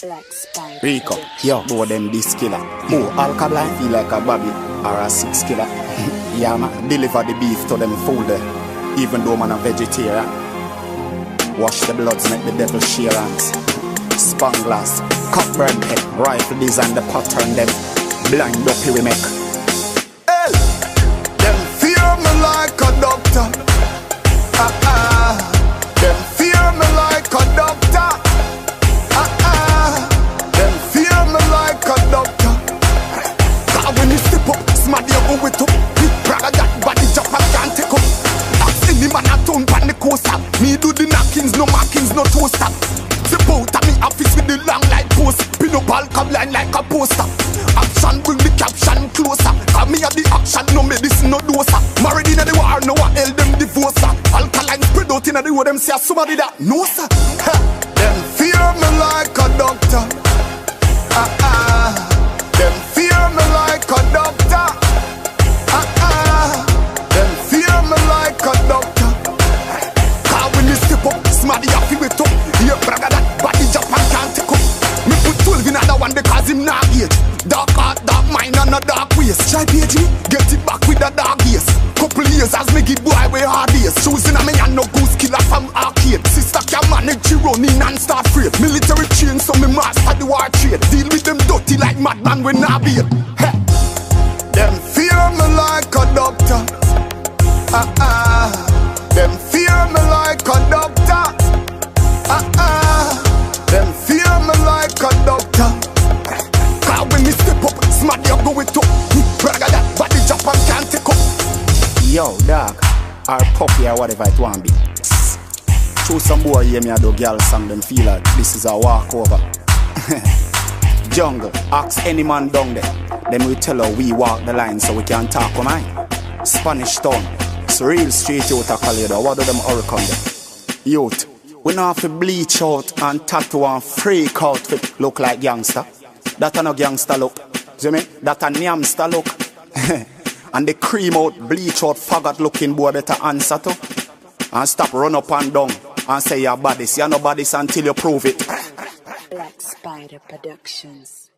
Rico, yo, both them this killer. Oh, Alkaline feel like a Bobby or a 6 killer. Yeah, man, deliver the beef to them full there. Even though man a vegetarian. Wash the bloods, make the devil share hands. Spanglass, cut bread, rifle design the pattern, them blind up we make. Hey, them fear me like a doctor. Them fear me like a doctor. Them fear me like a doctor. Cause when you step up, smarty you go with up. Big brother that body jump and can't take up. I've seen the man a turn pan the coaster. Me do the knockings, no markings, no toaster. Step out of me office with the long light post. Pin up Alkaline like a poster. Action bring the caption closer. Cause me have the action, no medicine, no dosa. Married in the war, no one held them divorce. Alkaline spread out in the way them say somebody that no sir. Them fear me like a doctor. Them fear me like a doctor. Them fear me like a doctor. Cause when you step up, smarty you feel it up. Here brother that body jump and can't take up. Me put 12 in another one because him not age. Dark heart, dark mind and a dark waist. Try page me, get it back with a dark gaze. Couple years as me give boy way hard days. Choosing a me and no goose killer from arcade. Sister can manage she running and start afraid. Military chain so me master the war trade. Deal with them dirty like madman when I beat. Hey. Them fear me like a doctor. Them fear me like a doctor. Them fear me like a doctor. Cause when me step up, smarty you go it up. Brother that body jump and can't take up. Yo, dog, or puppy or whatever it want be. Show some boy hear me a do girl song, them feel like this is a walkover. Jungle, ask any man down there. Then we tell her we walk the line so we can talk on mine. Spanish town, it's real straight out of Colorado. What do them hurricane there? Youth, we don't have to bleach out and tattoo and freak out to look like gangster. That a no gangster look. See me? That a nyamster look. And the cream out, bleach out, faggot looking boy better answer to. And stop run up and down and say you're bodies. You're no bodies until you prove it. Black Spider Productions.